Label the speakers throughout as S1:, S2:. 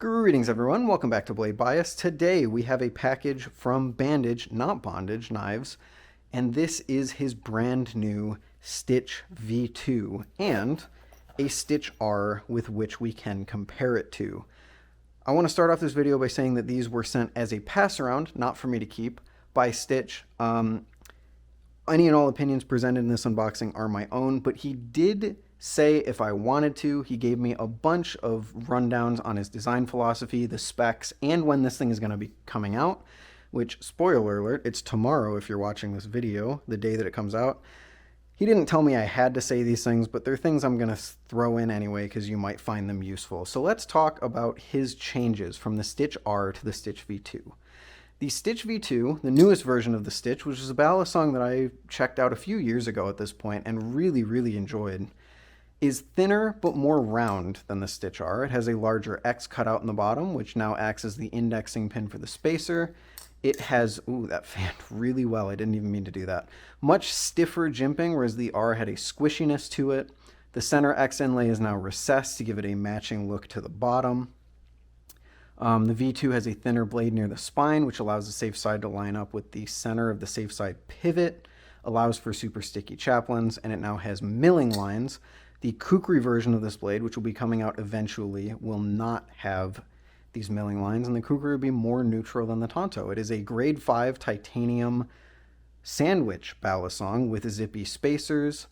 S1: Greetings everyone, welcome back to Blade Bias. Today we have a package from Bandage, not Bondage, knives, and this is his brand new Stitch V2 and a Stitch R with which we can compare it to. I want to start off this video by saying that these were sent as a pass around, not for me to keep, by Stitch. Any and all opinions presented in this unboxing are my own, but he did say if I wanted to. He gave me a bunch of rundowns on his design philosophy, the specs, and when this thing is going to be coming out, which, spoiler alert, it's tomorrow if you're watching this video, the day that it comes out. He didn't tell me I had to say these things, but they're things I'm going to throw in anyway because you might find them useful. So let's talk about his changes from the Stitch R to the Stitch V2. The Stitch V2, the newest version of the Stitch, which is a ballast song that I checked out a few years ago at this point and really enjoyed, is thinner but more round than the Stitch R. It has a larger X cutout in the bottom, which now acts as the indexing pin for the spacer. It has, ooh, that fanned really well. I didn't even mean to do that. Much stiffer jimping, whereas the R had a squishiness to it. The center X inlay is now recessed to give it a matching look to the bottom. The V2 has a thinner blade near the spine, which allows the safe side to line up with the center of the safe side pivot, allows for super sticky chaplains, and it now has milling lines. The kukri version of this blade, which will be coming out eventually, will not have these milling lines, and the kukri will be more neutral than the tanto. It is a grade 5 titanium sandwich ballast song with zippy spacers.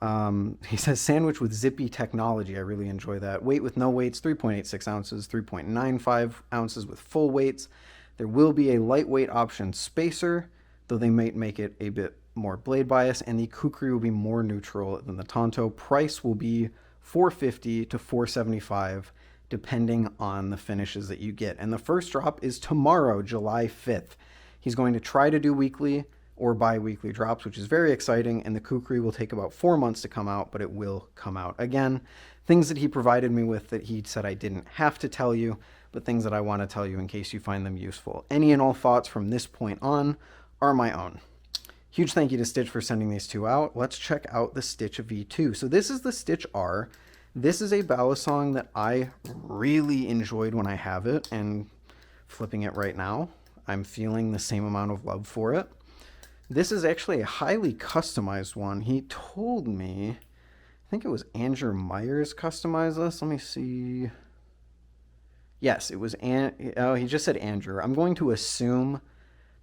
S1: He says sandwich with zippy technology. I really enjoy that. Weight with no weights, 3.86 ounces, 3.95 ounces with full weights. There will be a lightweight option spacer, though they might make it a bit more blade bias, and the kukri will be more neutral than the tanto. Price will be $450 to $475 depending on the finishes that you get, and the first drop is tomorrow, July 5th. He's going to try to do weekly or bi-weekly drops, which is very exciting, and the kukri will take about 4 months to come out, but it will come out. Again, things that he provided me with that he said I didn't have to tell you, but things that I want to tell you in case you find them useful. Any and all thoughts from this point on are my own. Huge thank you to Stitch for sending these two out. Let's check out the Stitch V2. So this is the Stitch R. This is a ballast song that I really enjoyed when I have it, and flipping it right now, I'm feeling the same amount of love for it. This is actually a highly customized one. He told me, I think it was Andrew Myers customized this. Let me see. Yes, it was, oh, he just said Andrew. I'm going to assume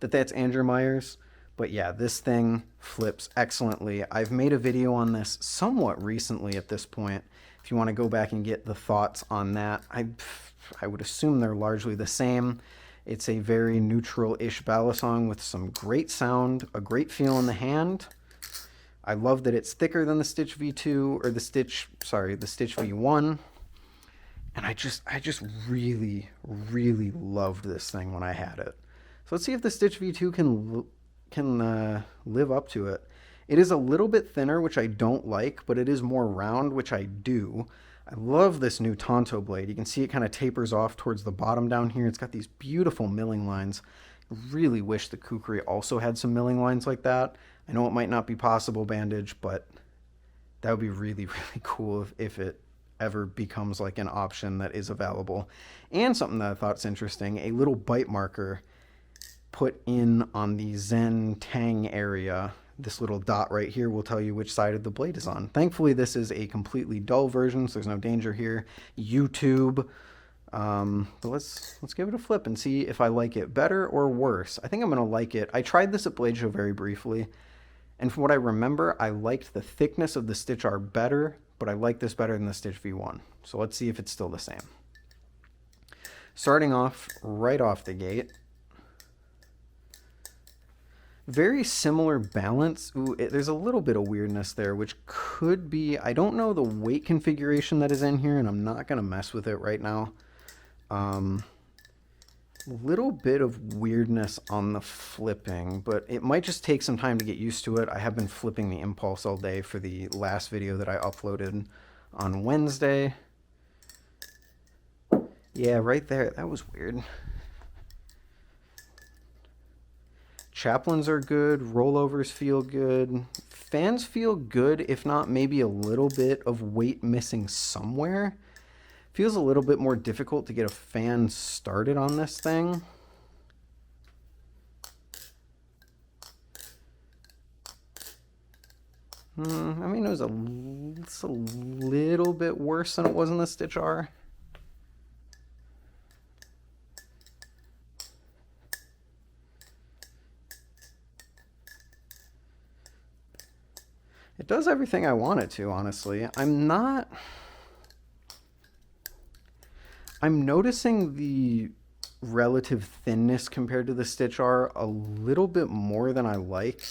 S1: that that's Andrew Myers. But yeah, this thing flips excellently. I've made a video on this somewhat recently at this point. If you want to go back and get the thoughts on that, I would assume they're largely the same. It's a very neutral-ish ballast song with some great sound, a great feel in the hand. I love that it's thicker than the Stitch V2, or the Stitch V1. And I just really loved this thing when I had it. So let's see if the Stitch V2 can live up to it. It is a little bit thinner, which I don't like, but it is more round, which I do. I love this new tanto blade. You can see it kind of tapers off towards the bottom down here. It's got these beautiful milling lines. I really wish the kukri also had some milling lines like that. I know it might not be possible, Bandage, but that would be really cool if it ever becomes like an option that is available. And something that I thought is interesting, a little bite marker put in on the Zen Tang area. This little dot right here will tell you which side of the blade is on. Thankfully, this is a completely dull version, so there's no danger here. YouTube. But let's give it a flip and see if I like it better or worse. I think I'm going to like it. I tried this at Blade Show very briefly, and from what I remember, I liked the thickness of the Stitch R better, but I like this better than the Stitch V1. So let's see if it's still the same. Starting off right off the gate, very similar balance. Ooh, there's a little bit of weirdness there, which could be, I don't know the weight configuration that is in here, and I'm not going to mess with it right now. A little bit of weirdness on the flipping, but it might just take some time to get used to it. I have been flipping the Impulse all day for the last video that I uploaded on Wednesday. Yeah, right there. That was weird. Chaplains are good, rollovers feel good, fans feel good, if not maybe a little bit of weight missing somewhere. Feels a little bit more difficult to get a fan started on this thing. I mean, it's a little bit worse than it was in the Stitch R. It does everything I want it to, honestly. I'm noticing the relative thinness compared to the Stitch R a little bit more than I like.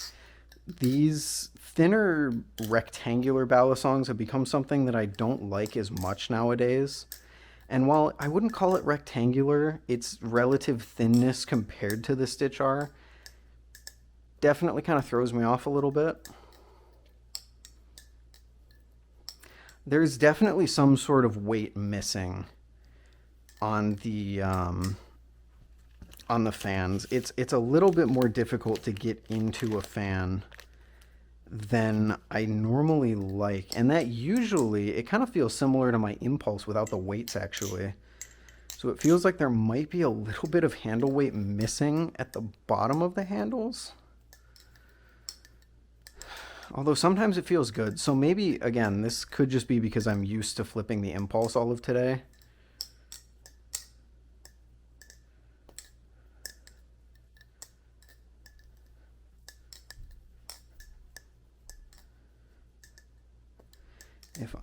S1: These thinner rectangular balisongs have become something that I don't like as much nowadays. And while I wouldn't call it rectangular, its relative thinness compared to the Stitch R definitely kind of throws me off a little bit. There's definitely some sort of weight missing on the fans. It's a little bit more difficult to get into a fan than I normally like, and that usually it kind of feels similar to my Impulse without the weights actually. So it feels like there might be a little bit of handle weight missing at the bottom of the handles. Although sometimes it feels good. So maybe, again, this could just be because I'm used to flipping the Impulse all of today.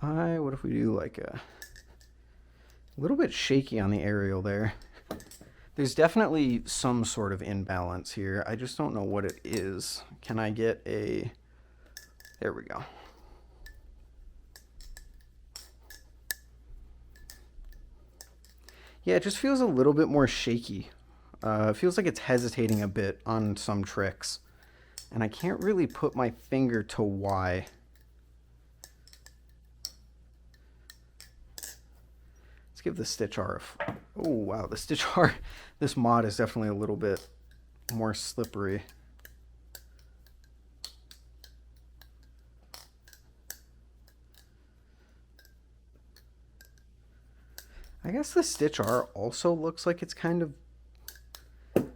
S1: What if we do like a little bit shaky on the aerial there? There's definitely some sort of imbalance here. I just don't know what it is. Can I get a... There we go. Yeah, it just feels a little bit more shaky. It feels like it's hesitating a bit on some tricks. And I can't really put my finger to why. Let's give the Stitch R a... Oh, wow, the Stitch R, this mod is definitely a little bit more slippery. I guess the Stitch R also looks like it's kind of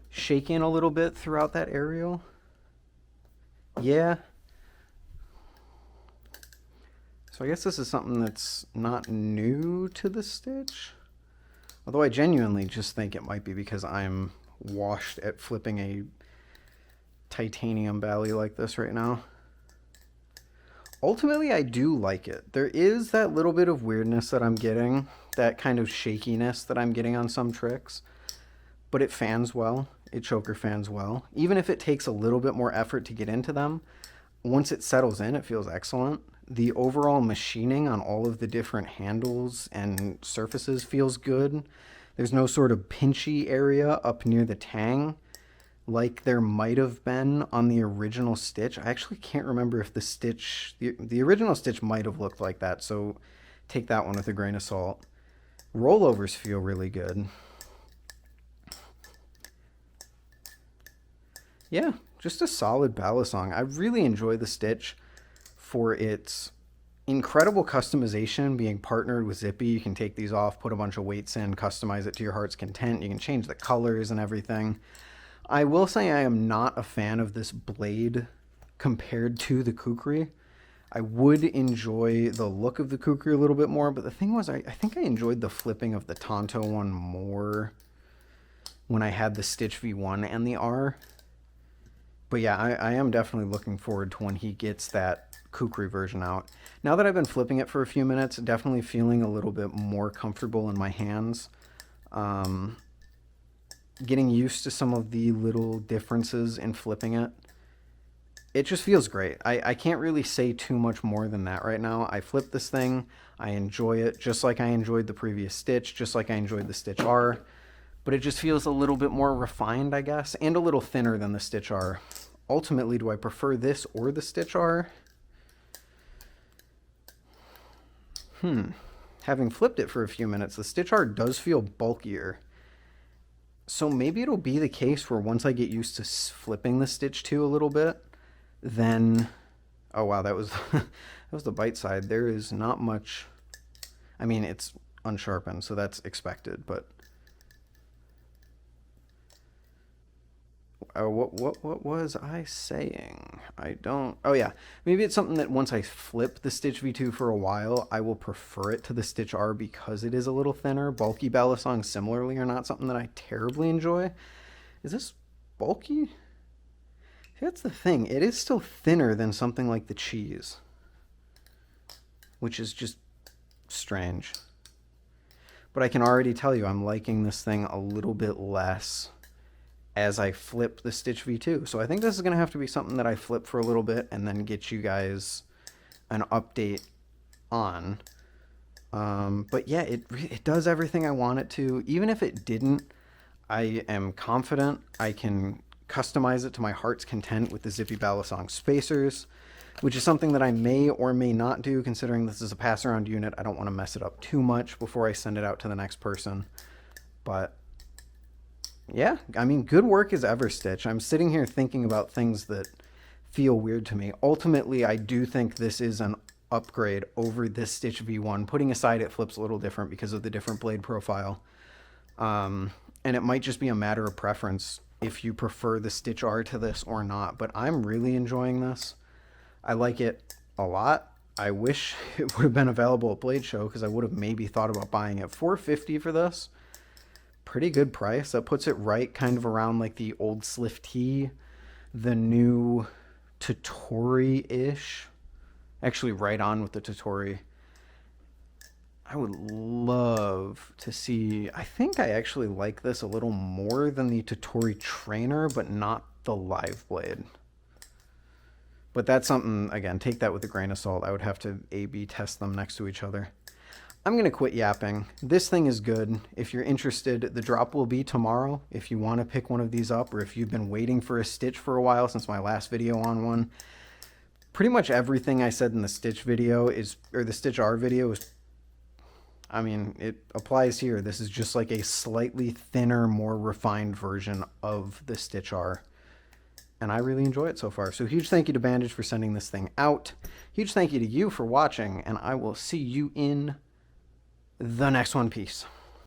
S1: shaking a little bit throughout that aerial. Yeah. So I guess this is something that's not new to the Stitch. Although I genuinely just think it might be because I'm washed at flipping a titanium bally like this right now. Ultimately, I do like it. There is that little bit of weirdness that I'm getting, that kind of shakiness that I'm getting on some tricks, but it fans well. It choker fans well. Even if it takes a little bit more effort to get into them, once it settles in, it feels excellent. The overall machining on all of the different handles and surfaces feels good. There's no sort of pinchy area up near the tang like there might have been on the original Stitch. I actually can't remember if the Stitch, the original Stitch might have looked like that, so take that one with a grain of salt. Rollovers feel really good. Yeah, just a solid balisong. I really enjoy the Stitch for its incredible customization, being partnered with Zippy. You can take these off, put a bunch of weights in, customize it to your heart's content. You can change the colors and everything. I will say I am not a fan of this blade compared to the Kukri. I would enjoy the look of the Kukri a little bit more, but the thing was, I think I enjoyed the flipping of the Tonto one more when I had the Stitch V1 and the R. But yeah, I am definitely looking forward to when he gets that Kukri version out. Now that I've been flipping it for a few minutes, definitely feeling a little bit more comfortable in my hands. Getting used to some of the little differences in flipping it. It just feels great. I can't really say too much more than that right now. I flipped this thing. I enjoy it just like I enjoyed the previous Stitch, just like I enjoyed the Stitch R. But it just feels a little bit more refined, I guess, and a little thinner than the Stitch R. Ultimately, do I prefer this or the Stitch R? Having flipped it for a few minutes, the Stitch R does feel bulkier. So maybe it'll be the case where once I get used to flipping the Stitch 2 a little bit, then... Oh wow, that was that was the bite side. There is not much... I mean, it's unsharpened, so that's expected, but what was I saying? I don't... Oh, yeah. Maybe it's something that once I flip the Stitch V2 for a while, I will prefer it to the Stitch R because it is a little thinner. Bulky balisongs similarly are not something that I terribly enjoy. Is this bulky? That's the thing. It is still thinner than something like the cheese, which is just strange. But I can already tell you I'm liking this thing a little bit less as I flip the Stitch V2. So I think this is going to have to be something that I flip for a little bit and then get you guys an update on. But yeah, it does everything I want it to. Even if it didn't, I am confident I can customize it to my heart's content with the Zippy Balisong spacers, which is something that I may or may not do, considering this is a pass-around unit. I don't want to mess it up too much before I send it out to the next person. But yeah, I mean, good work as ever, Stitch. I'm sitting here thinking about things that feel weird to me. Ultimately, I do think this is an upgrade over this Stitch V1, putting aside it flips a little different because of the different blade profile. And it might just be a matter of preference if you prefer the Stitch R to this or not. But I'm really enjoying this. I like it a lot. I wish it would have been available at Blade Show because I would have maybe thought about buying it. $450 for this. Pretty good price. That puts it right kind of around like the old Slift T, the new Totori-ish. Actually right on with the Totori. I would love to see... I think I actually like this a little more than the Totori Trainer, but not the Live Blade. But that's something, again, take that with a grain of salt. I would have to A/B test them next to each other. I'm going to quit yapping. This thing is good. If you're interested, the drop will be tomorrow. If you want to pick one of these up, or if you've been waiting for a Stitch for a while since my last video on one, pretty much everything I said in the Stitch video is, or the Stitch R video is, I mean, it applies here. This is just like a slightly thinner, more refined version of the Stitch R. And I really enjoy it so far. So huge thank you to Bandage for sending this thing out. Huge thank you to you for watching, and I will see you in the next one. Peace.